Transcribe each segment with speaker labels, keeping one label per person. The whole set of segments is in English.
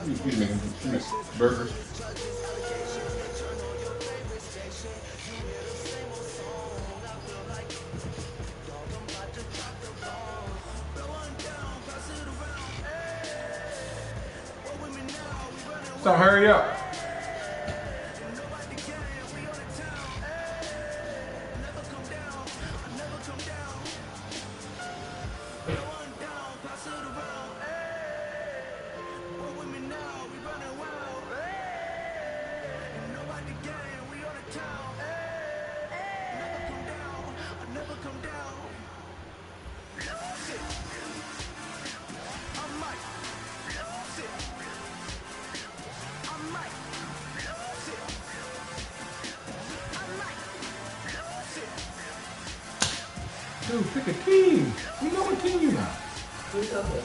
Speaker 1: He's making burgers. So hurry up. Dude, pick a team. We know what team you got.
Speaker 2: Who's up there?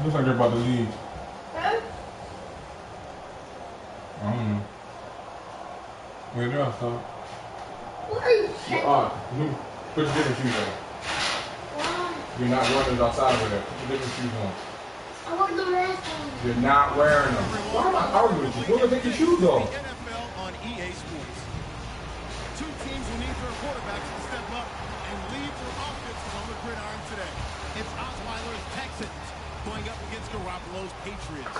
Speaker 1: Looks like they're about to leave.
Speaker 2: Huh?
Speaker 1: I don't know. Where they're outside.
Speaker 2: What are you checking?
Speaker 1: Put your different shoes on.
Speaker 2: Why?
Speaker 1: You're not wearing those outside over there. Put your different shoes on.
Speaker 2: I want the rest of them.
Speaker 1: You're not wearing them. Why am I arguing with you? We're gonna take your shoes off.
Speaker 3: NFL on EA Sports. Two teams who need their quarterbacks to step up and lead their offenses on the gridiron today. It's Osweiler's Texans going up against Garoppolo's Patriots.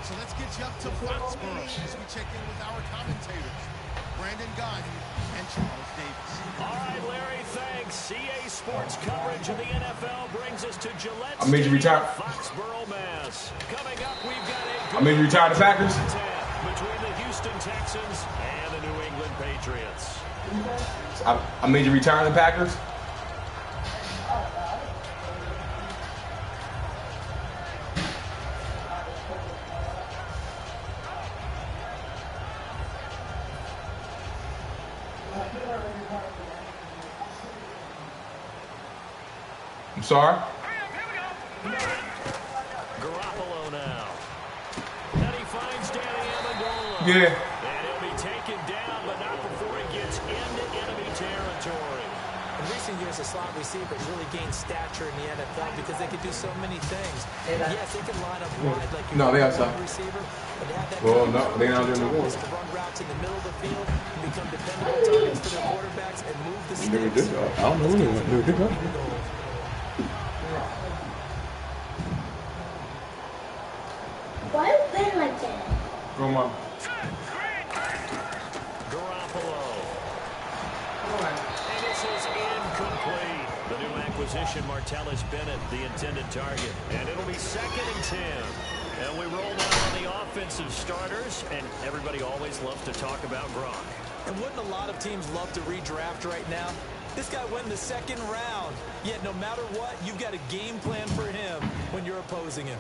Speaker 3: So let's get you up to Foxborough as we check in with our commentators, Brandon Gaudin and Charles Davis.
Speaker 4: All right, Larry, thanks. EA Sports coverage of the NFL brings us to Gillette
Speaker 1: I made you retire.
Speaker 4: Foxborough, Mass. Coming up, we've got a
Speaker 1: I made you retire the Packers.
Speaker 4: between the Houston Texans and the New England Patriots.
Speaker 1: I made you retire the Packers. I'm sorry.
Speaker 4: Garoppolo now. And he finds Danny Amendola.
Speaker 1: Yeah.
Speaker 4: And he'll be taken down, but not before he gets into enemy territory.
Speaker 5: In recent years, the slot receivers really gained stature in the NFL because they could do so many things. Yes, they can line up wide like your
Speaker 1: No, they outside.
Speaker 5: receiver, but they have that
Speaker 1: Well,
Speaker 5: kind
Speaker 1: no,
Speaker 5: of
Speaker 1: they not doing the
Speaker 5: to
Speaker 1: war.
Speaker 5: run routes in the middle of the field and become dependable targets for their quarterbacks and move the sticks.
Speaker 1: I don't know anyone. They were good job.
Speaker 2: Why are you playing like that?
Speaker 1: Go, Mom.
Speaker 4: Garoppolo. And this is incomplete. The new acquisition, Martellus Bennett, the intended target. And it'll be 2nd and 10. And we roll now on the offensive starters, and everybody always loves to talk about Gronk.
Speaker 5: And wouldn't a lot of teams love to redraft right now? This guy went in the 2nd round. Yet no matter what, you've got a game plan for him when you're opposing him.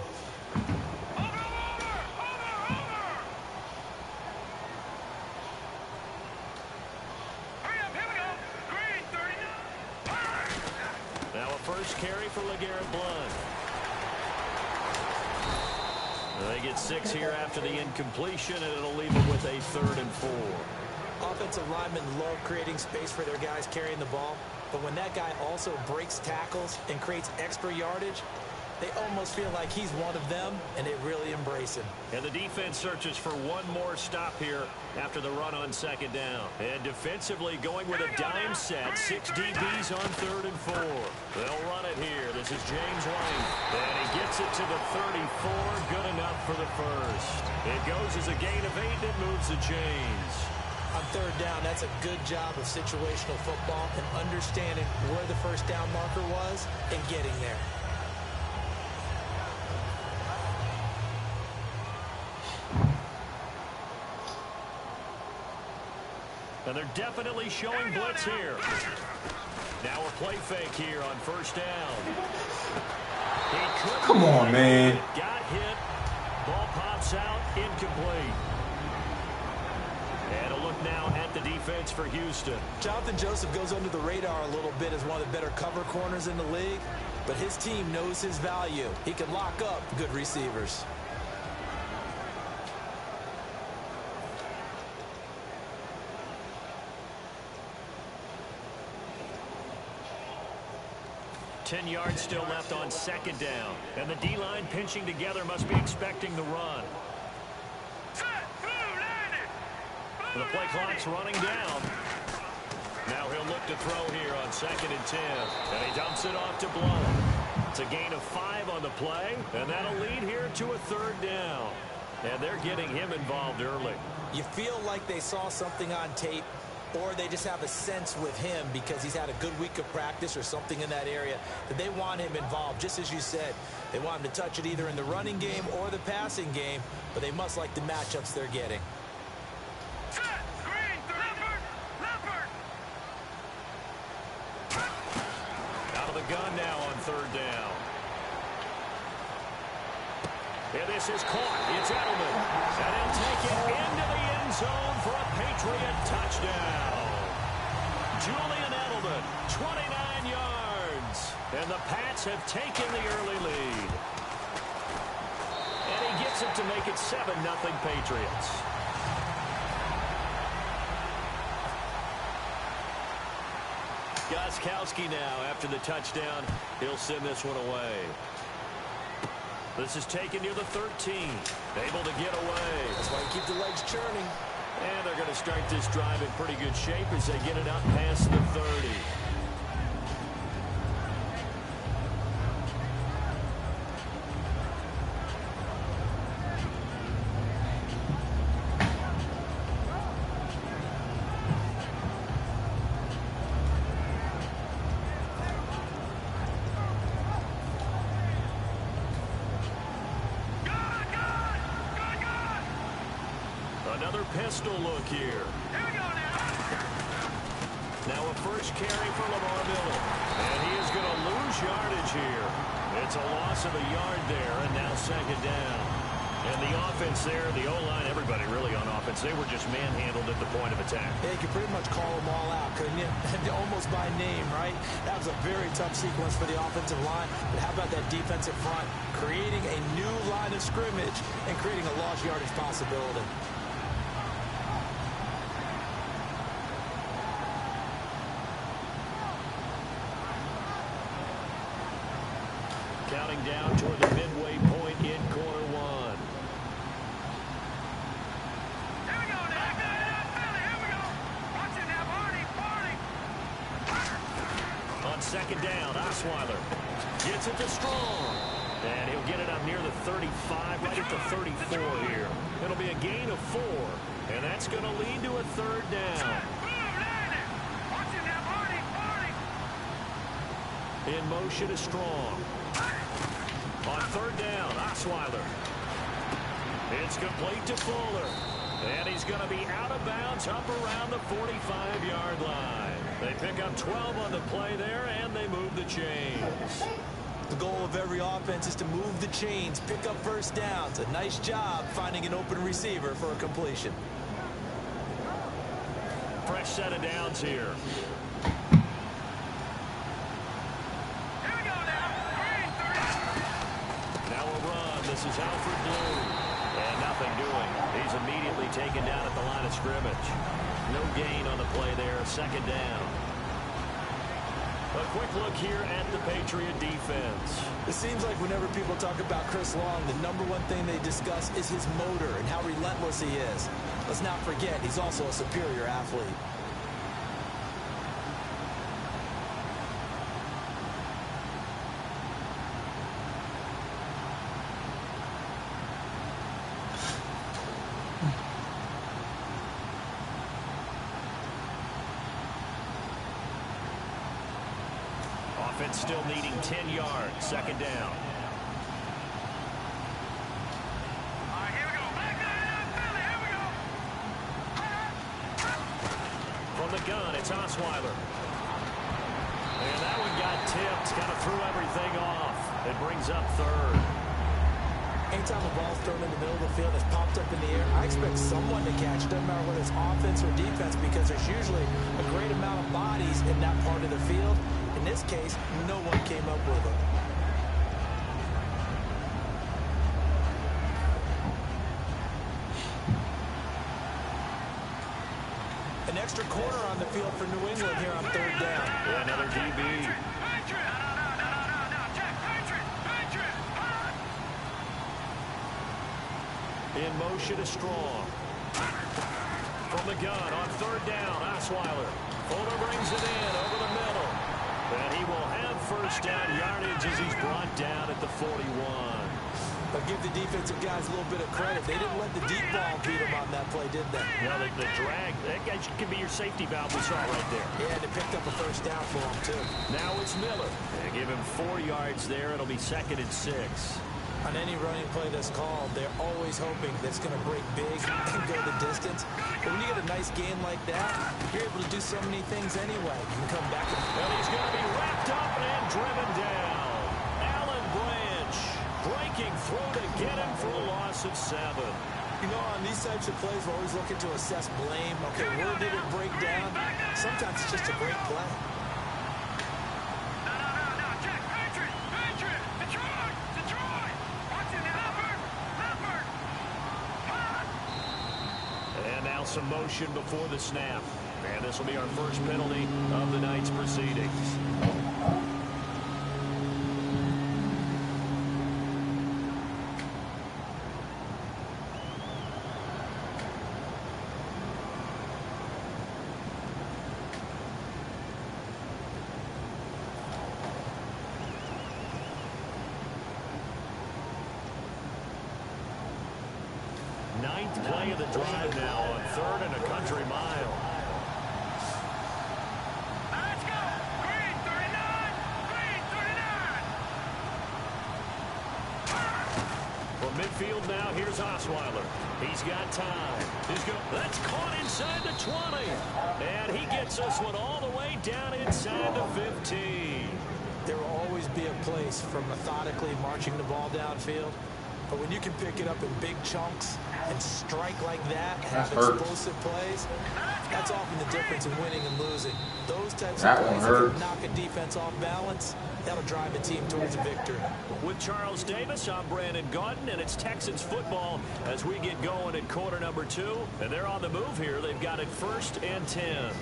Speaker 4: Now a first carry for LeGarrette Blount. They get 6 here after the incompletion, and it'll leave them with a 3rd and 4.
Speaker 5: Offensive linemen love creating space for their guys carrying the ball, but when that guy also breaks tackles and creates extra yardage, They almost feel like he's one of them, and they really embrace him.
Speaker 4: And the defense searches for one more stop here after the run on second down. And defensively going with a dime set. 6 DBs on 3rd and 4. They'll run it here. This is James White. And he gets it to the 34. Good enough for the first. It goes as a gain of 8 and moves the chains.
Speaker 5: On 3rd down, that's a good job of situational football and understanding where the first down marker was and getting there.
Speaker 4: And they're definitely showing blitz here. Now a play fake here on 1st down.
Speaker 1: Come on, man.
Speaker 4: Got hit. Ball pops out, incomplete. And a look now at the defense for Houston.
Speaker 5: Jonathan Joseph goes under the radar a little bit as one of the better cover corners in the league, but his team knows his value. He can lock up good receivers.
Speaker 4: Ten yards still left on 2nd down. And the D-line pinching together must be expecting the run. The play clock's running down. Now he'll look to throw here on 2nd and 10. And he dumps it off to Blow. It's a gain of 5 on the play. And that'll lead here to a 3rd down. And they're getting him involved early.
Speaker 5: You feel like they saw something on tape, or they just have a sense with him because he's had a good week of practice or something in that area that they want him involved. Just as you said, they want him to touch it either in the running game or the passing game, but they must like the matchups they're getting.
Speaker 4: Out of the gun now on 3rd down. And this is caught. It's Edelman. And he'll take it into the end zone for a Patriot touchdown. Julian Edelman, 29 yards. And the Pats have taken the early lead. And he gets it to make it 7-0 Patriots. Gostkowski now after the touchdown. He'll send this one away. This is taken near the 13. Able to get away.
Speaker 5: That's why you keep the legs churning.
Speaker 4: And they're going to start this drive in pretty good shape as they get it up past the 30. Another pistol look here. Now a first carry for Lamar Miller. And he is going to lose yardage here. It's a loss of a yard there, and now 2nd down. And the offense there, the O-line, everybody really on offense, they were just manhandled at the point of attack.
Speaker 5: Yeah, you could pretty much call them all out, couldn't you? Almost by name, right? That was a very tough sequence for the offensive line. But how about that defensive front? Creating a new line of scrimmage and creating a lost yardage possibility.
Speaker 4: Counting down toward the midway point in quarter 1.
Speaker 3: Here we go now. Here we go. Watch it now, Barney.
Speaker 4: On 2nd down, Osweiler gets it to Strong. And he'll get it up near the 35, right at the 34 here. It'll be a gain of 4. And that's going to lead to a 3rd down.
Speaker 3: Watch it now, Barney.
Speaker 4: In motion is Strong. On 3rd down, Osweiler. It's complete to Fuller. And he's going to be out of bounds up around the 45-yard line. They pick up 12 on the play there, and they move the chains.
Speaker 5: The goal of every offense is to move the chains, pick up first downs. A nice job finding an open receiver for a completion.
Speaker 4: Fresh set of downs here. This is Alfred Blue. And nothing doing. He's immediately taken down at the line of scrimmage. No gain on the play there. 2nd down. A quick look here at the Patriot defense.
Speaker 5: It seems like whenever people talk about Chris Long, the number one thing they discuss is his motor and how relentless he is. Let's not forget, he's also a superior athlete.
Speaker 4: Offense still needing 10 yards. Second down. From the gun, it's Osweiler. And that one got tipped. Kind of threw everything off. It brings up third.
Speaker 5: Anytime the ball's thrown in the middle of the field, it's popped up in the air, I expect someone to catch it. Doesn't matter whether it's offense or defense, because there's usually a great amount of bodies in that part of the field. In this case, no one came up with it. An extra corner on the field for New England here on third down.
Speaker 4: Yeah, another DB. In motion is Strong. From the gun on third down, Osweiler. Fuller brings it in over the middle. And he will have first down yardage as he's brought down at the 41.
Speaker 5: But give the defensive guys a little bit of credit. They didn't let the deep ball beat them on that play, did they?
Speaker 4: No, the drag, that guy could be your safety valve we saw right there.
Speaker 5: Yeah, they picked up a first down for him, too.
Speaker 4: Now it's Miller. They give him 4 yards there. It'll be 2nd and 6.
Speaker 5: On any running play that's called, they're always hoping that it's going to break big and go the distance. But when you get a nice game like that, you're able to do so many things anyway. You can come back.
Speaker 4: And he's going to be wrapped up and driven down. Alan Branch breaking through to get him for a loss of 7.
Speaker 5: You know, on these types of plays, we're always looking to assess blame. Okay, where did it break down? Sometimes it's just a great play. Some motion before the snap. And this will be our first penalty of the night's proceedings. Ninth play of the drive now on 3rd and a country mile. Let's go! Green 39! Green 39! From midfield now, here's Osweiler. He's got time. That's caught inside the 20. And he gets us one all the way down inside the 15. There will always be a place for methodically marching the ball downfield. But when you can pick it up in big chunks and strike like that, and have explosive plays, that's often the difference in winning and losing. Those types of plays that can knock a defense off balance, that'll drive a team towards a victory. With Charles Davis, I'm Brandon Gaudin, and it's Texans football as we get going at quarter number 2. And they're on the move here. They've got it 1st and 10.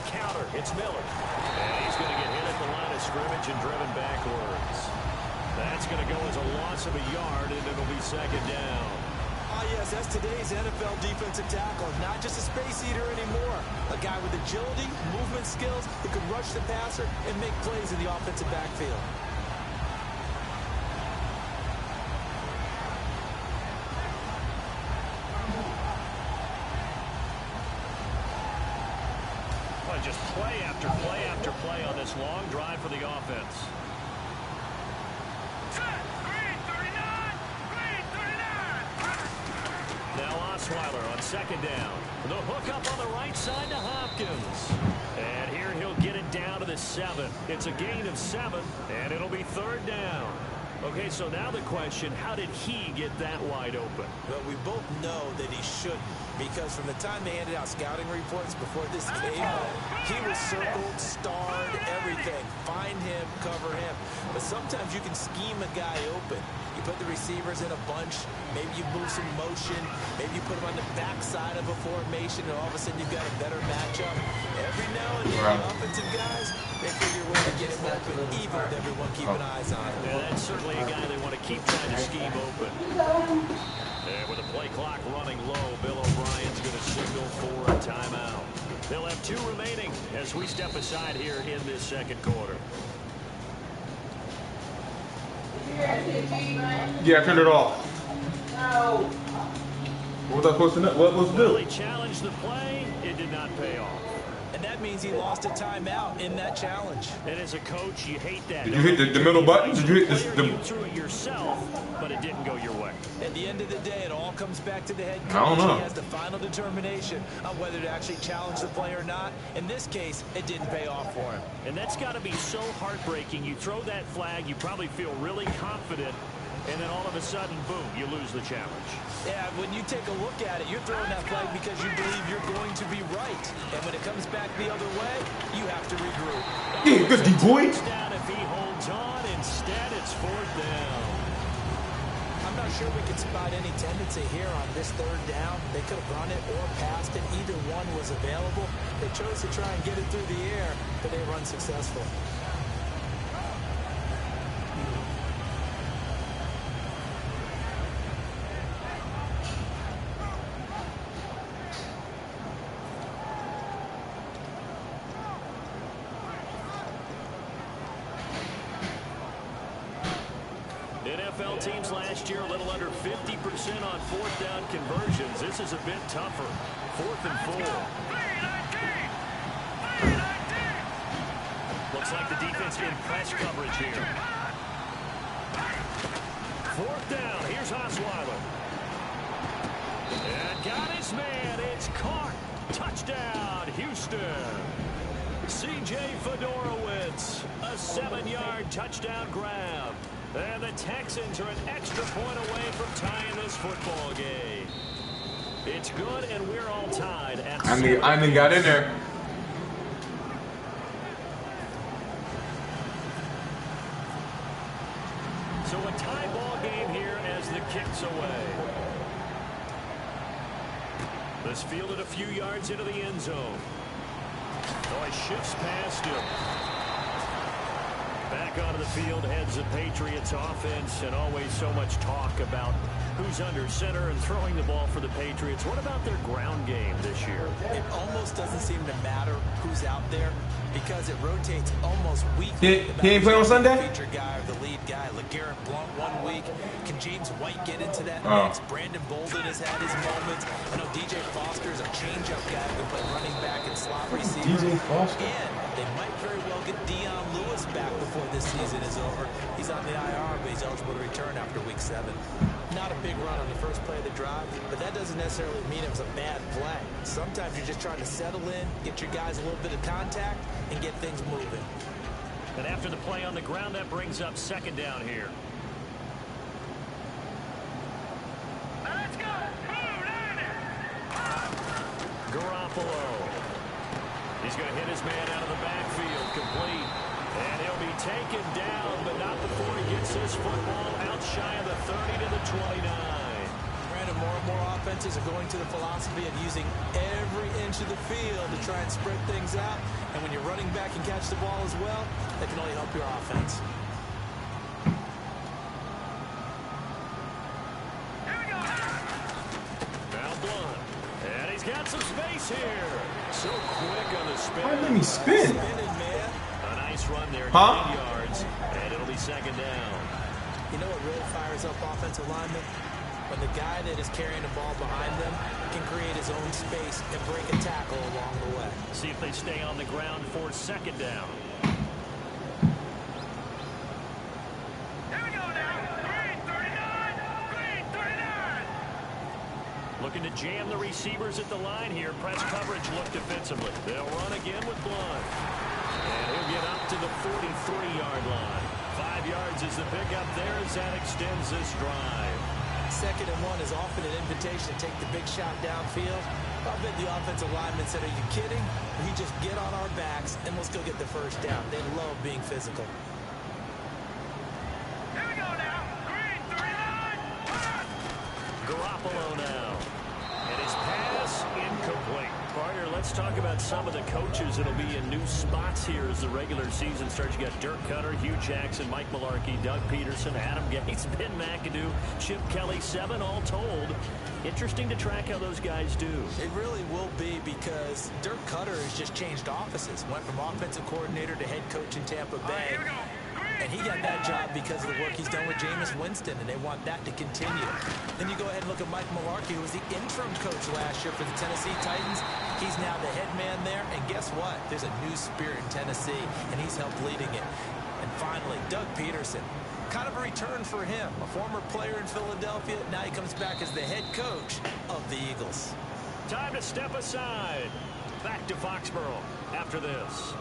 Speaker 5: Counter, it's Miller. And he's going to get hit at the line of scrimmage and driven backwards. That's going to go as a loss of a yard, and it'll be 2nd down. Ah, yes, that's today's NFL defensive tackle. Not just a space eater anymore. A guy with agility, movement skills, who can rush the passer and make plays in the offensive backfield. Just play after play after play on this long drive for the offense. Now Osweiler on 2nd down. The hook up on the right side to Hopkins. And here he'll get it down to the
Speaker 4: 7. It's a gain of 7, and it'll be 3rd down. Okay, so now the question, how did he get that wide open?
Speaker 5: Well, we both know that he shouldn't, because from the time they handed out scouting reports before this game, he was circled, starred, everything. Find him, cover him. But sometimes you can scheme a guy open. You put the receivers in a bunch, maybe you move some motion, maybe you put them on the backside of a formation, and all of a sudden you've got a better matchup. Every now and then, the offensive guys, they figure a way to get him open, even with everyone keeping eyes on him.
Speaker 4: Yeah, that's certainly a guy they want to keep trying to scheme open. And with the play clock running low, Bill O'Brien's going to signal for a timeout. They'll have 2 remaining as we step aside here in this second quarter.
Speaker 1: Yeah, I turned it off. What was I supposed to know? What was to do?
Speaker 4: Well, he challenged the play. It did not pay off.
Speaker 5: And that means he lost a timeout in that challenge.
Speaker 4: And as a coach, you hate that.
Speaker 1: Did you hit the middle button? Did you hit this?
Speaker 4: You threw it yourself, but it didn't go your way.
Speaker 5: At the end of the day, it all comes back to the head coach.
Speaker 1: I don't know.
Speaker 5: He has the final determination on whether to actually challenge the play or not. In this case, it didn't pay off for him.
Speaker 4: And that's got to be so heartbreaking. You throw that flag, you probably feel really confident, and then all of a sudden, boom, you lose the challenge.
Speaker 5: Yeah, when you take a look at it, you're throwing that flag because you believe you're going to be right. And when it comes back the other way, you have to regroup.
Speaker 1: Yeah, good D boy.
Speaker 4: Down if he holds on. Instead, it's 4th down.
Speaker 5: I'm not sure we can spot any tendency here on this 3rd down. They could have run it or passed it. Either one was available. They chose to try and get it through the air, but they were unsuccessful.
Speaker 4: NFL teams last year a little under 50% on 4th down conversions. This is a bit tougher. 4th and 4. Looks like the defense in press coverage here. 4th down. Here's Osweiler. And got his man. It's caught. Touchdown, Houston. C.J. Fedorowicz. A 7-yard touchdown grab. And the Texans are an extra point away from tying this football game. It's good, and we're all tied at
Speaker 1: I mean, got in there.
Speaker 4: So a tie ball game here as the kick's away. This fielded a few yards into the end zone. Oh, he shifts past him. Back onto the field heads the Patriots offense, and always so much talk about who's under center and throwing the ball for the Patriots. What about their ground game this year?
Speaker 5: It almost doesn't seem to matter who's out there because it rotates almost weekly.
Speaker 1: He ain't play on Sunday?
Speaker 5: The feature guy or the lead guy. LeGarrette Blount 1 week. Can James White get into that mix? Brandon Bolden has had his moments. I know DJ Foster is a change-up guy who can play running back and slot receiver.
Speaker 1: DJ Foster.
Speaker 5: And they might very well get Dion Lewis back before this season is over. He's on the IR, but he's eligible to return after week 7. Not a big run on the first play of the drive, but that doesn't necessarily mean it was a bad play. Sometimes you're just trying to settle in, get your guys a little bit of contact, and get things moving.
Speaker 4: And after the play on the ground, that brings up 2nd down here.
Speaker 3: Let's go!
Speaker 4: Garoppolo. He's going to hit his man out of the backfield, complete. And he'll be taken down, but not before he gets his football out shy of the 30 to the 29.
Speaker 5: Brandon, more and more offenses are going to the philosophy of using every inch of the field to try and spread things out. And when you're running back and catch the ball as well, that can only help your offense.
Speaker 4: Now Blunt. And he's got some space here. So quick on the spin.
Speaker 1: Why didn't he spin?
Speaker 5: Spinning, man.
Speaker 4: A nice run there, 9 yards, and it'll be 2nd down.
Speaker 5: You know what really fires up offensive linemen? When the guy that is carrying the ball behind them can create his own space and break a tackle along the way.
Speaker 4: See if they stay on the ground for 2nd down.
Speaker 3: Here we go now. Green 39. Green 39.
Speaker 4: Looking to jam the receivers at the line here. Press coverage look defensively. They'll run again with Blunt. And he'll get up to the 43-yard line. 5 yards is the pickup there as that extends this drive.
Speaker 5: 2nd and 1 is often an invitation to take the big shot downfield. I bet the offensive lineman said, are you kidding? We just get on our backs and let's go get the first down. They love being physical.
Speaker 3: Here we go now. Green, 3-9.
Speaker 4: Garoppolo now. And his pass incomplete. Carter, let's talk about some of the coaches that'll be in new spots here as the regular season starts. You got Dirk Cutter, Hugh Jackson, Mike Mularkey, Doug Peterson, Adam Gase, Ben McAdoo, Chip Kelly, 7 all told. Interesting to track how those guys do.
Speaker 5: It really will be because Dirk Cutter has just changed offices. Went from offensive coordinator to head coach in Tampa Bay.
Speaker 3: Here we go.
Speaker 5: And he got that job because of the work he's done with Jameis Winston, and they want that to continue. Then you go ahead and look at Mike Mularkey, who was the interim coach last year for the Tennessee Titans. He's now the head man there, and guess what? There's a new spirit in Tennessee, and he's helped leading it. And finally, Doug Peterson. Kind of a return for him. A former player in Philadelphia, now he comes back as the head coach of the Eagles.
Speaker 4: Time to step aside. Back to Foxborough after this.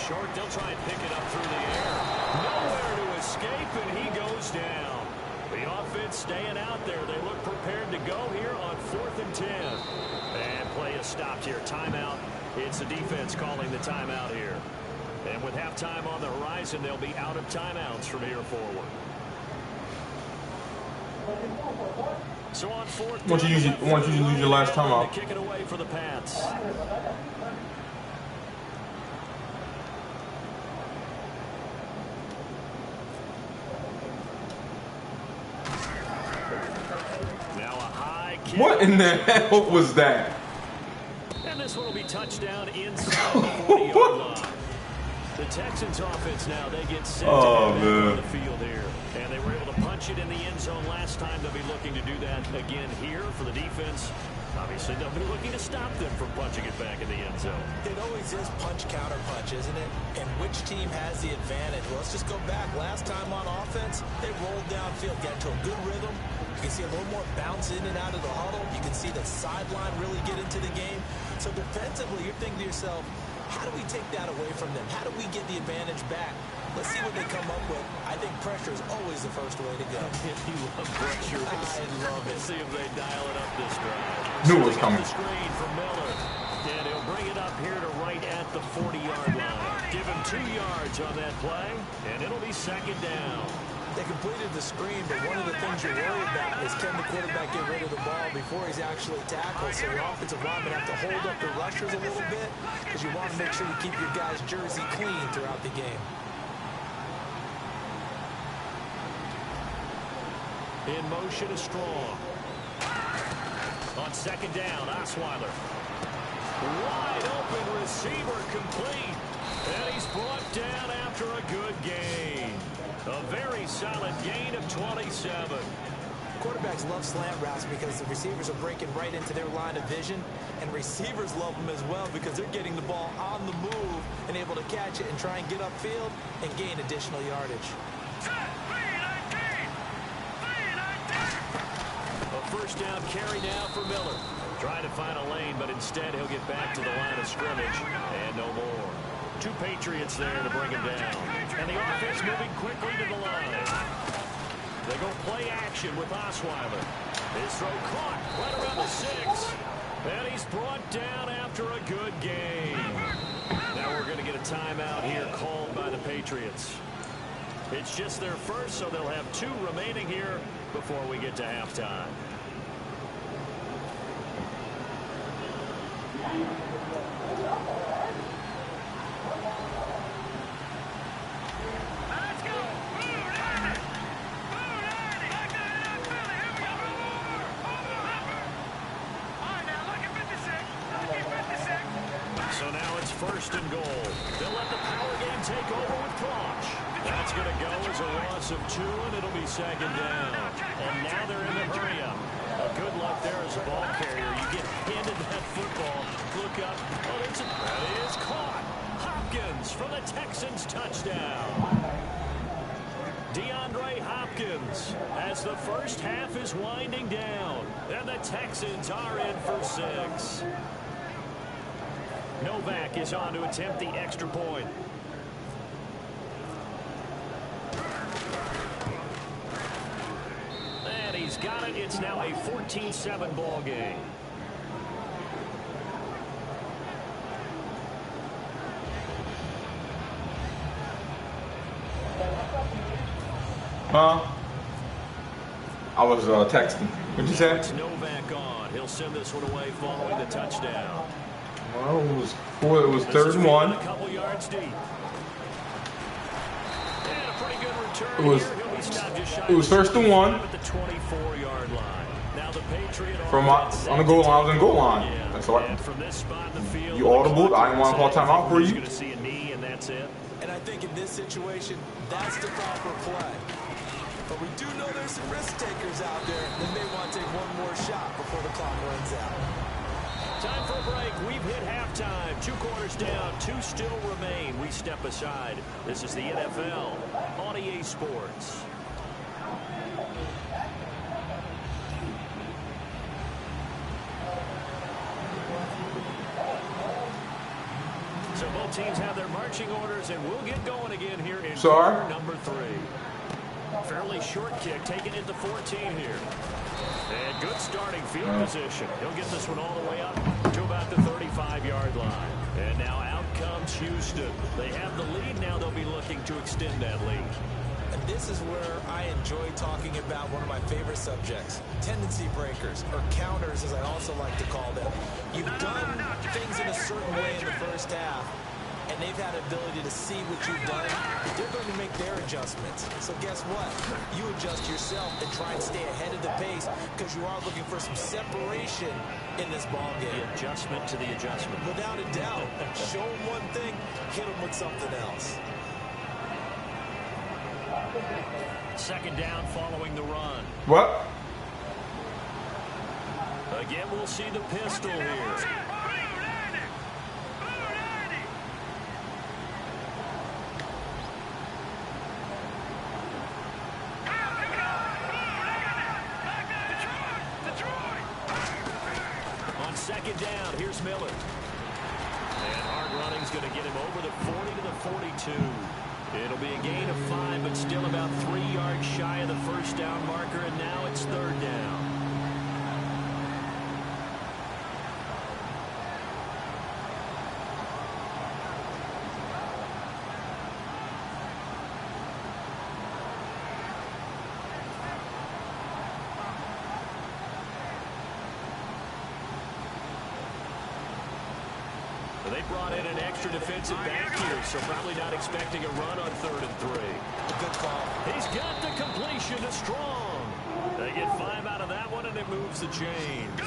Speaker 4: Short, they'll try and pick it up through the air. Nowhere to escape, and he goes down. The offense staying out there. They look prepared to go here on 4th and 10. And play is stopped here. Timeout. It's the defense calling the timeout here. And with halftime on the horizon, they'll be out of timeouts from here forward. So on 4th,
Speaker 1: I want you to use your last timeout.
Speaker 4: Kick it away for the Pats.
Speaker 1: What in the hell was that?
Speaker 4: And this one will be touchdown inside the 40-yard line. The Texans offense now, they get set to on the field here. And they were able to punch it in the end zone last time. They'll be looking to do that again here for the defense. Obviously, they'll be looking to stop them from punching it back in the end zone.
Speaker 5: It always is punch-counter punch, isn't it? And which team has the advantage? Well, let's just go back. Last time on offense, they rolled downfield, got to a good rhythm. You can see a little more bounce in and out of the huddle. You can see the sideline really get into the game. So defensively, you're thinking to yourself, how do we take that away from them? How do we get the advantage back? Let's see what they come up with. I think pressure is always the first way to go.
Speaker 4: You love pressure.
Speaker 5: I love it.
Speaker 4: Let's see if they dial it up this drive.
Speaker 1: Knew it was coming.
Speaker 4: The screen for Miller. And he'll bring it up here to right at the 40-yard line. Give him 2 yards on that play, and it'll be 2nd down.
Speaker 5: They completed the screen, but one of the things you're worried about is can the quarterback get rid of the ball before he's actually tackled? So your offensive linemen have to hold up the rushers a little bit because you want to make sure you keep your guy's jersey clean throughout the game.
Speaker 4: In motion is Strong. On 2nd down, Osweiler. Wide open receiver complete. And he's brought down after a good gain. A very solid gain of 27.
Speaker 5: Quarterbacks love slant routes because the receivers are breaking right into their line of vision, and receivers love them as well because they're getting the ball on the move and able to catch it and try and get upfield and gain additional yardage.
Speaker 4: A 1st down carry now for Miller. Trying to find a lane, but instead he'll get back to the line of scrimmage and no more. 2 Patriots there to bring him down. And the offense moving quickly to the line. They go play action with Osweiler. His throw caught right around the 6. And he's brought down after a good game. Now we're going to get a timeout here called by the Patriots. It's just their first, so they'll have 2 remaining here before we get to halftime. So now it's 1st and goal. They'll let the power game take over with Proch. That's going to go as a loss of 2, and it'll be 2nd down. And now they're in the hurry-up. Good luck there as a ball carrier. You get handed that football. Look up. Oh, that is caught. Hopkins 6 for the Texans touchdown. DeAndre Hopkins as the first half is winding down, and the Texans are in for 6. Novak is on to attempt the extra point. And he's got it. It's now a 14-7 ball game.
Speaker 1: I was texting. What'd you say?
Speaker 4: It's Novak on. He'll send this one away following the touchdown.
Speaker 1: Well, it was third and 1.
Speaker 4: A couple yards deep. And a pretty good return.
Speaker 1: It was first and 1.
Speaker 4: At the 24-yard line. Now the Patriot
Speaker 1: from on the goal line. I was in goal line.
Speaker 4: Yeah.
Speaker 1: That's all.
Speaker 4: And from this spot in the field,
Speaker 1: you audible. I didn't want to call timeout for you.
Speaker 4: Going to see a knee, and that's it.
Speaker 5: And I think in this situation, that's the proper play. But we do know there's some risk takers out there that may want to take one more shot before the clock runs out.
Speaker 4: Time for a break. We've hit halftime. 2 quarters down. 2 still remain. We step aside. This is the NFL on EA Sports. So both teams have their marching orders, and we'll get going again here in quarter number 3. Fairly short kick, taking it to 14 here. And good starting field position. He'll get this one all the way up to about the 35-yard line. And now out comes Houston. They have the lead. Now they'll be looking to extend that lead.
Speaker 5: And this is where I enjoy talking about one of my favorite subjects, tendency breakers, or counters as I also like to call them. You've done things in a certain way in the first half, and they've had the ability to see what you've done. They're going to make their adjustments. So guess what? You adjust yourself and try and stay ahead of the pace because you are looking for some separation in this ball game.
Speaker 4: The adjustment to the adjustment.
Speaker 5: Without a doubt. Show them one thing, hit them with something else.
Speaker 4: Second down following the run.
Speaker 1: What?
Speaker 4: Again, we'll see the pistol here. On second down, here's Miller. And hard running's going to get him over the 40 to the 42. It'll be a gain of 5, but still about 3 yards shy of the first down marker, and now it's third down. They brought in an extra defensive back here, so probably not expecting a run on 3rd and 3.
Speaker 5: Good call.
Speaker 4: He's got the completion to Strong. They get 5 out of that one, and it moves the chains.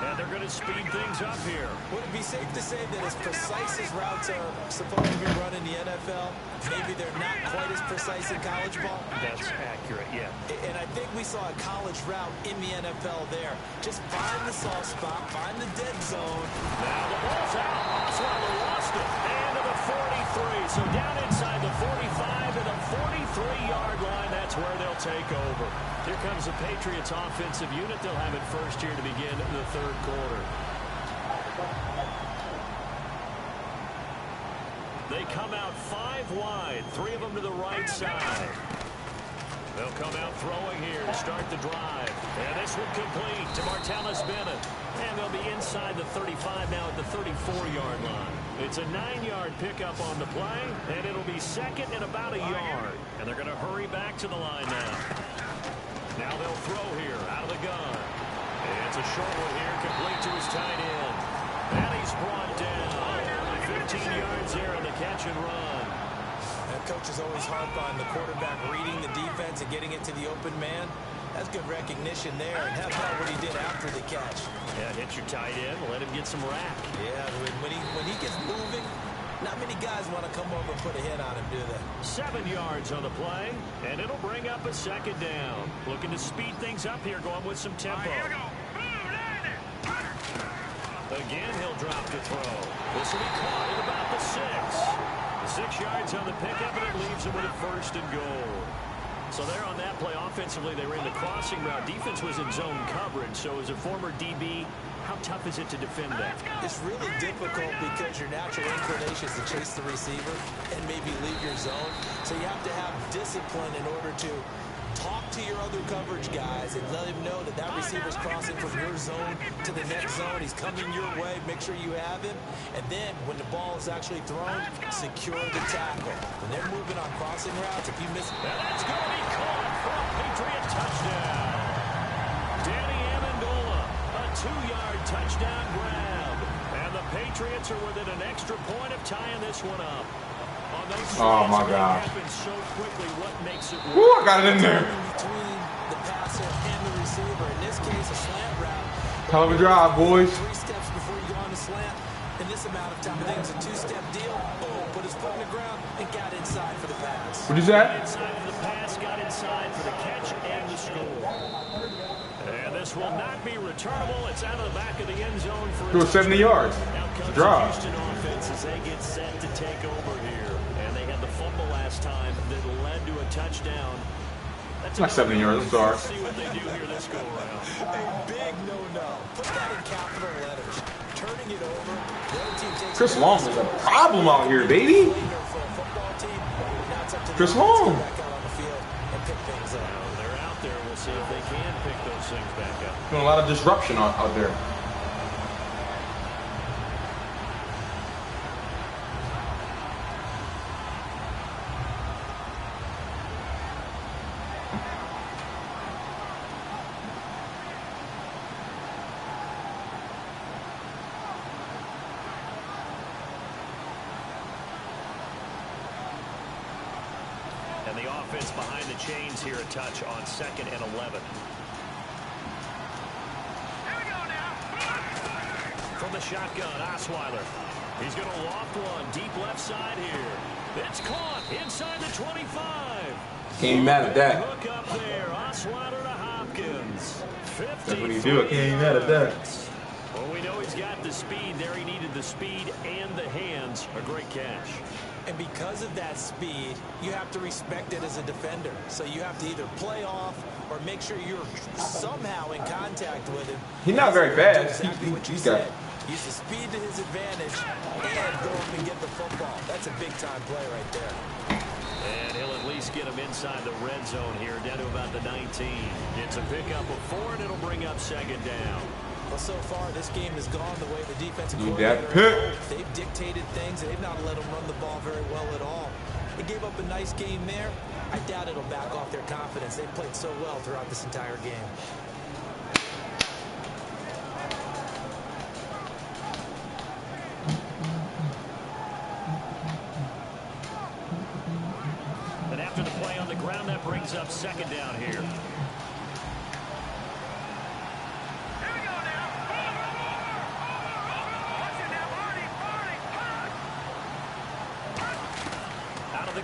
Speaker 4: And they're going to speed things up here.
Speaker 5: Would it be safe to say that as precise as routes are supposed to be run in the NFL, maybe they're not quite as precise in college ball?
Speaker 4: That's accurate, yeah.
Speaker 5: And I think we saw a college route in the NFL there. Just find the soft spot, find the dead zone.
Speaker 4: Now the ball's out. Osweiler lost it. And to the 43. So down inside the 45 to the 43-yard line. That's where they'll take over. Here comes the Patriots offensive unit. They'll have it first here to begin the 3rd quarter. They come out 5 wide, 3 of them to the right side. They'll come out throwing here to start the drive. And this one complete to Martellus Bennett. And they'll be inside the 35 now at the 34-yard line. It's a 9-yard pickup on the play, and it'll be second and about a yard. And they're going to hurry back to the line now. Now they'll throw here out of the gun. It's a short one here, complete to his tight end. And he's brought down. 15 yards there on the catch and run.
Speaker 5: And coaches always harp on the quarterback reading the defense and getting it to the open man. That's good recognition there. And how about what he did after the catch?
Speaker 4: Yeah, hit your tight end, let him get some rack.
Speaker 5: Yeah, when he gets moving, not many guys want to come over and put a hit on him, do they?
Speaker 4: 7 yards on the play, and it'll bring up a second down. Looking to speed things up here, going with some tempo. Again, he'll drop to throw. This will be caught at about the 6. yards on the pickup, and it leaves them with a 1st and goal. So there on that play, offensively, they ran the crossing route. Defense was in zone coverage. So as a former DB, how tough is it to defend that?
Speaker 5: It's really difficult because your natural inclination is to chase the receiver and maybe leave your zone. So you have to have discipline in order to talk to your other coverage guys and let him know that that receiver's crossing from your zone to the next zone. He's coming your way. Make sure you have him. And then when the ball is actually thrown, secure the tackle. When they're moving on crossing routes, if you miss...
Speaker 4: And that's going to be caught for a Patriot touchdown. Danny Amendola, a 2-yard touchdown grab. And the Patriots are within an extra point of tying this one up.
Speaker 1: Oh my God.
Speaker 4: So quickly, what makes it
Speaker 1: Woo, I got it in there.
Speaker 5: Between the passer and the receiver. In this case, a slant route.
Speaker 1: Hell of a drive, boys.
Speaker 5: 3 steps before you go on the slant. In this amount of time, I think it's a 2-step deal. Boom, put his foot on the ground and got inside for the pass.
Speaker 1: What is that?
Speaker 4: Inside for the pass, got inside for the catch and the score. And this will not be returnable. It's out of the back of the end zone for
Speaker 1: Threw 70 yards.
Speaker 4: Now comes the
Speaker 1: Drive.
Speaker 4: Houston offense as they get set to take over here. And they had the fumble last time that led to a touchdown. That's
Speaker 1: not 70 yards, I'm sorry.
Speaker 4: Let's see what they do here this go around.
Speaker 5: A big no-no. Put that in capital letters. Turning it over. The other team takes
Speaker 1: Chris Long is a problem out here, baby. Chris Long.
Speaker 4: They're out there. We'll see if they can pick those things back up.
Speaker 1: Doing a lot of disruption out there.
Speaker 4: And the offense behind the chains here a touch on 2nd and 11. From the shotgun, Osweiler. He's going to loft one deep left side here. It's caught inside the 25.
Speaker 1: Can't be mad at that.
Speaker 4: Hook up there. Osweiler to Hopkins.
Speaker 1: That's what he do. I can't be mad at that.
Speaker 4: Well, we know he's got the speed there. He needed the speed and the hands. A great catch.
Speaker 5: And because of that speed, you have to respect it as a defender. So you have to either play off or make sure you're somehow in contact with him.
Speaker 1: He's not very fast.
Speaker 5: Exactly what you
Speaker 1: He's got
Speaker 5: said. Use the speed to his advantage and go up and get the football. That's a big-time play right there.
Speaker 4: And he'll at least get him inside the red zone here, down to about the 19. It's a pickup of 4, and it'll bring up 2nd down.
Speaker 5: Well, so far, this game has gone the way the defensive
Speaker 1: Need that
Speaker 5: coordinator
Speaker 1: pick.
Speaker 5: they've dictated things, and they've not let them run the ball very well at all. They gave up a nice game there. I doubt it'll back off their confidence. They've played so well throughout this entire game.
Speaker 4: And after the play on the ground, that brings up 2nd down here.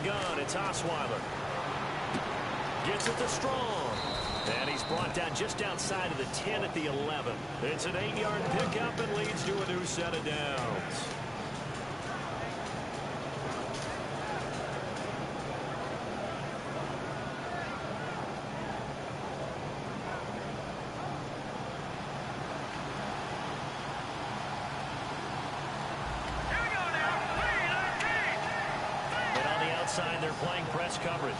Speaker 4: Gun, it's Osweiler. Gets it to Strong. And he's brought down just outside of the 10 at the 11. It's an 8-yard pickup and leads to a new set of downs. They're playing press coverage.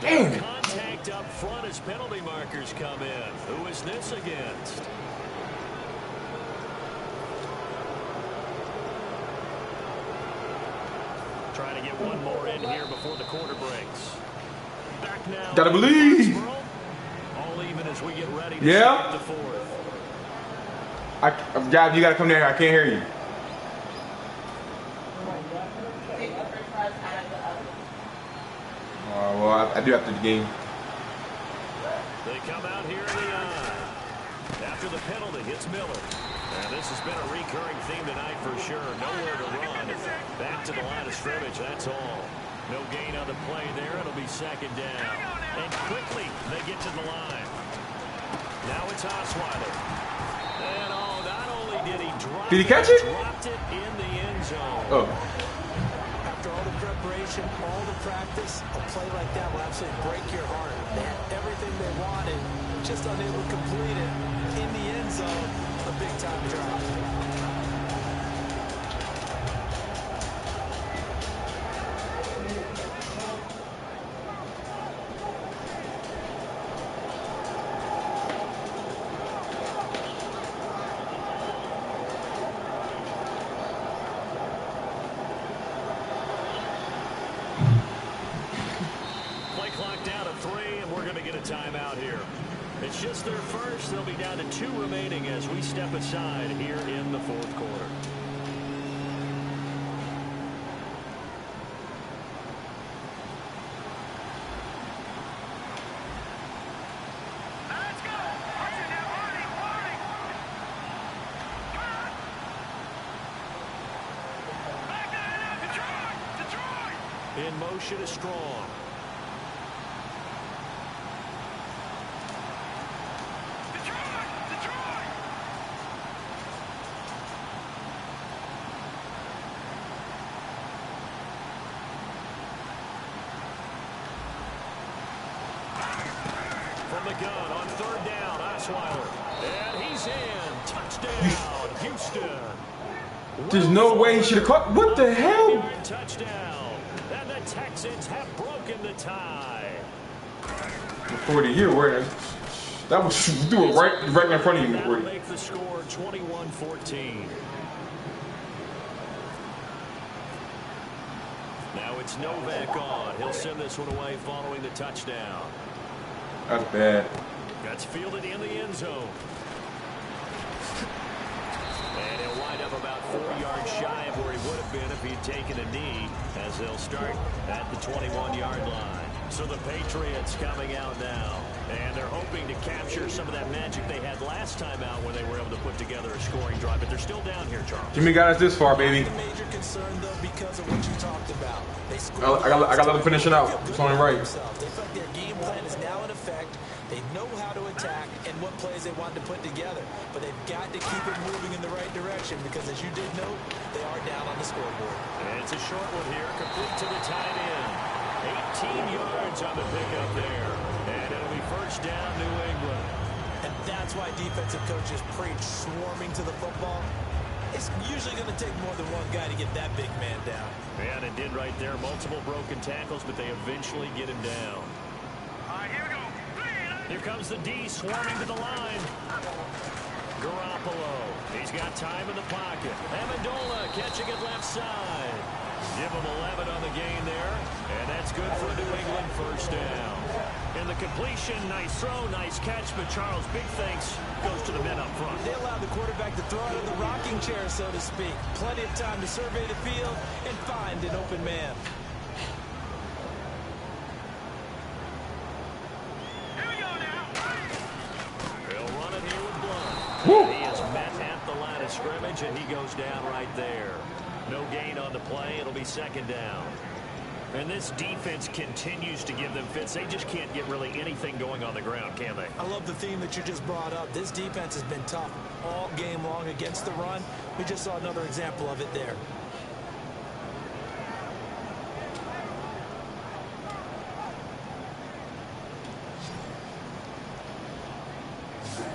Speaker 1: Damn.
Speaker 4: Contact up front as penalty markers come in. Who is this against? Trying to get one more in here before the quarter breaks. Back now.
Speaker 1: Gotta believe.
Speaker 4: All even as we get ready to
Speaker 1: Yeah.
Speaker 4: start the 4th.
Speaker 1: God, you gotta come down here. I can't hear you. Well, I do after the game.
Speaker 4: They come out here in the eye. After the penalty, it's Miller. And this has been a recurring theme tonight for sure. Nowhere to run. Back to the line of scrimmage, that's all. No gain on the play there. It'll be 2nd down. And quickly, they get to the line. Now it's Osweiler. And not only did he drop
Speaker 1: Did he catch it?
Speaker 4: Dropped it in the end zone.
Speaker 6: Oh.
Speaker 5: After all the preparation, all the practice, a play like that will absolutely break your heart. They had everything they wanted, just unable to complete it. In the end zone, a big-time drop.
Speaker 4: Timeout here. It's just their first. They'll be down to 2 remaining as we step aside here in the 4th quarter.
Speaker 3: Let's go. Detroit.
Speaker 4: In motion is Strong. The gun on 3rd down, Osweiler. And he's in. Touchdown, Houston.
Speaker 6: There's no way he should have caught. What the hell?
Speaker 4: Touchdown. And the Texans have broken the tie.
Speaker 6: 40 here, where that was threw it right in front of you.
Speaker 4: That'll make the score 21-14. Now it's Novak on. He'll send this one away following the touchdown.
Speaker 6: That's bad.
Speaker 4: That's fielded in the end zone. And he'll wind up about 4 yards shy of where he would have been if he'd taken a knee, as they'll start at the 21-yard line. So the Patriots coming out now, and they're hoping to capture some of that magic they had last time out when they were able to put together a scoring drive, but they're still down here, Charles.
Speaker 6: Jimmy got us this far, baby.
Speaker 5: Major concern, though, because of what you talked about. They
Speaker 6: I got to let them finish it out. It's only right.
Speaker 5: They feel like their game plan is now in effect. They know how to attack and what plays they want to put together, but they've got to keep it moving in the right direction because, as you did note, they are down on the scoreboard.
Speaker 4: And it's a short one here, complete to the tight end. 18 yards on the pickup there, and it'll be 1st down, New England.
Speaker 5: And that's why defensive coaches preach swarming to the football. It's usually going to take more than one guy to get that big man down.
Speaker 4: And it did right there. Multiple broken tackles, but they eventually get him down.
Speaker 3: All right, here we go.
Speaker 4: Here comes the D swarming to the line. Garoppolo. He's got time in the pocket. Amendola catching it left side. Give him 11 on the gain there. And that's good for New England 1st down. And the completion, nice throw, nice catch. But Charles, big thanks goes to the men up front.
Speaker 5: They allowed the quarterback to throw out of the rocking chair, so to speak. Plenty of time to survey the field and find an open man.
Speaker 4: He is met at the line of scrimmage, and he goes down right there. No gain on the play. It'll be 2nd down. And this defense continues to give them fits. They just can't get really anything going on the ground, can they?
Speaker 5: I love the theme that you just brought up. This defense has been tough all game long against the run. We just saw another example of it there.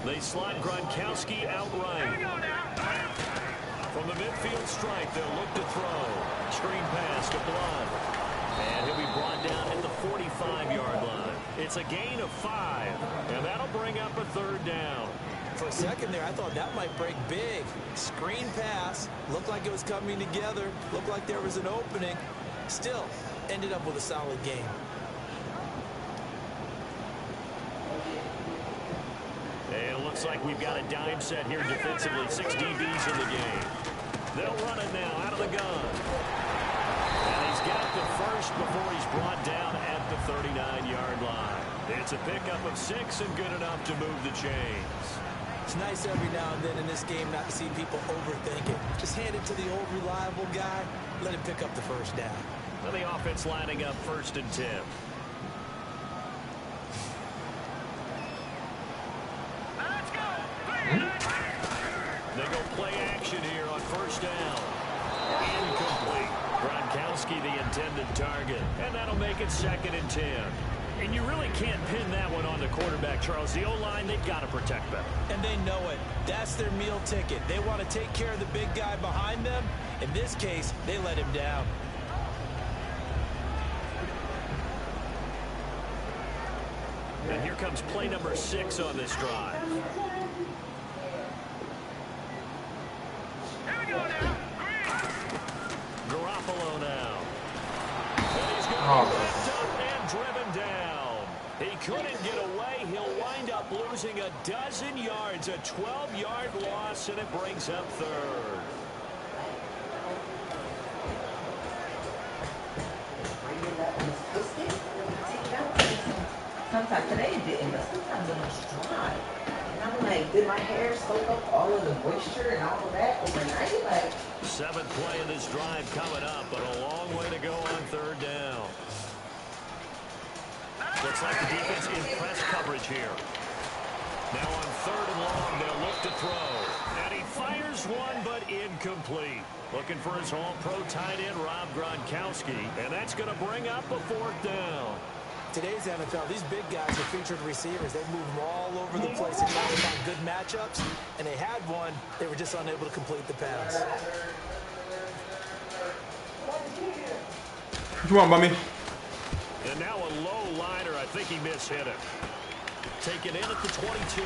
Speaker 4: They slide Gronkowski outright. From the midfield stripe, they'll look to throw. Screen pass to Blunt. And he'll be brought down at the 45-yard line. It's a gain of 5, and that'll bring up a 3rd down.
Speaker 5: For a second there, I thought that might break big. Screen pass. Looked like it was coming together. Looked like there was an opening. Still, ended up with a solid game.
Speaker 4: And it looks like we've got a dime set here defensively. 6 DBs in the game. They'll run it now out of the gun. And he's got the first before he's brought down at the 39-yard line. It's a pickup of 6 and good enough to move the chains.
Speaker 5: It's nice every now and then in this game not to see people overthink it. Just hand it to the old reliable guy. Let him pick up the 1st down.
Speaker 4: And the offense lining up 1st and 10. They go play action here on 1st down. Incomplete. Gronkowski the intended target, and that'll make it 2nd and 10. And you really can't pin that one on the quarterback, Charles. The O-line, they've got to protect them.
Speaker 5: And they know it. That's their meal ticket. They want to take care of the big guy behind them. In this case, they let him down.
Speaker 4: And here comes play number 6 on this drive.
Speaker 3: Here we go now.
Speaker 4: Garoppolo now. And he's going to be wrapped up and driven down. He couldn't get away. He'll wind up losing a dozen yards, a 12-yard loss, and it brings up 3rd.
Speaker 7: Sometimes today it didn't, but sometimes it was dry. And I'm like, did my hair soak up all of the moisture and all of that overnight? Like,
Speaker 4: 7th play of this drive coming up, but a long way to go on 3rd down. Looks like the defense in press coverage here. Now on 3rd and long, they'll look to throw. And he fires one, but incomplete. Looking for his all-pro tight end, Rob Gronkowski. And that's going to bring up a 4th down.
Speaker 5: Today's NFL, these big guys are featured receivers. They move them all over the place to try to find good matchups. And they had one. They were just unable to complete the pass.
Speaker 6: What you want, mommy?
Speaker 4: And now a low liner. I think he mishit it. Taken in at the 22.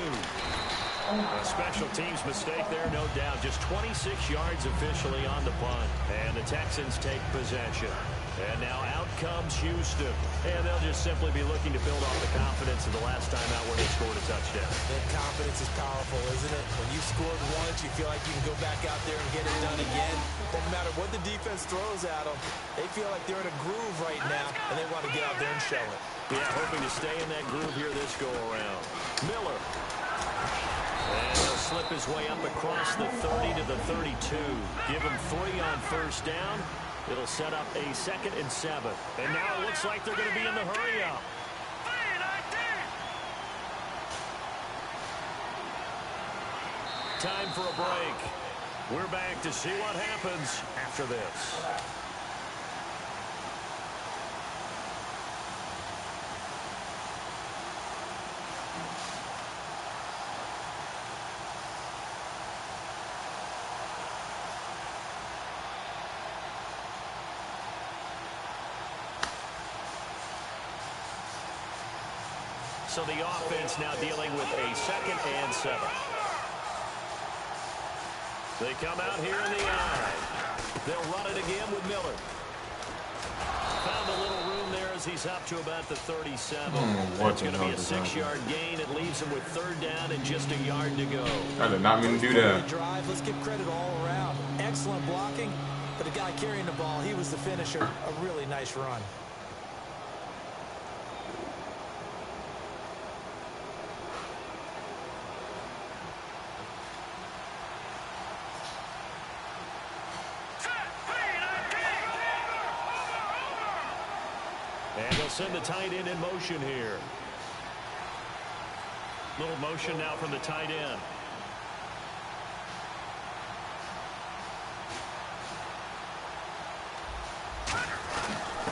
Speaker 4: A special teams mistake there, no doubt. Just 26 yards officially on the punt. And the Texans take possession. And now out comes Houston. And they'll just simply be looking to build off the confidence of the last time out where they scored a touchdown.
Speaker 5: That confidence is powerful, isn't it? When you scored once, you feel like you can go back out there and get it done again. Doesn't matter what the defense throws at them. They feel like they're in a groove right now, and they want to get out there and show it.
Speaker 4: Yeah, hoping to stay in that groove here this go-around. Miller. And he'll slip his way up across the 30 to the 32. Give him 3 on 1st down. It'll set up a 2nd and 7. And now it looks like they're going to be in the hurry-up. Time for a break. We're back to see what happens after this. So the offense now dealing with a 2nd and 7. They come out here in the eye. They'll run it again with Miller. Found a little room there as he's up to about the 37. It's going to be a 6-yard gain. It leaves him with 3rd down and just a yard to go.
Speaker 6: I did not mean to do that.
Speaker 5: Drive. Let's give credit all around. Excellent blocking, but the guy carrying the ball, he was the finisher. A really nice run.
Speaker 4: And they'll send the tight end in motion here. Little motion now from the tight end.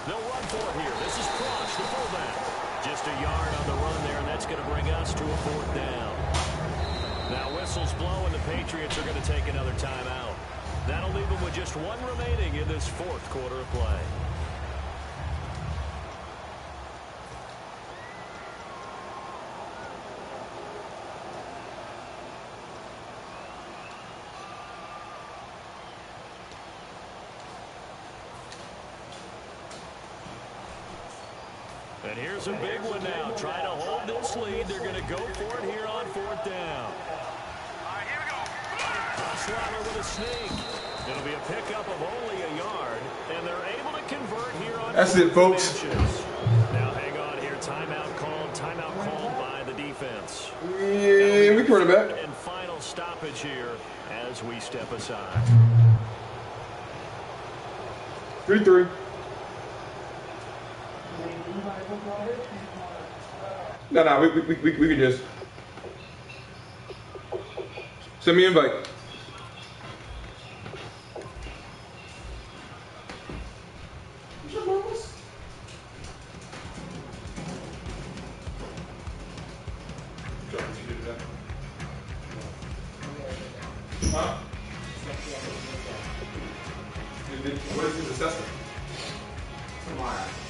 Speaker 4: They'll run for it here. This is Cross, the fullback. Just a yard on the run there, and that's going to bring us to a 4th down. Now whistles blow, and the Patriots are going to take another timeout. That'll leave them with just 1 remaining in this 4th quarter of play. And here's a big one now. Trying to hold this lead. They're going to go for it here on 4th down.
Speaker 3: All right, here we go.
Speaker 4: Osweiler with a sneak. It'll be a pickup of only a yard, and they're able to convert here on.
Speaker 6: That's it, folks.
Speaker 4: Now hang on here. Timeout called by the defense.
Speaker 6: Yeah, we quarterback.
Speaker 4: And final stoppage here as we step aside.
Speaker 6: 3-3. No, we can just send me an invite.
Speaker 1: What is his assessment? Come on.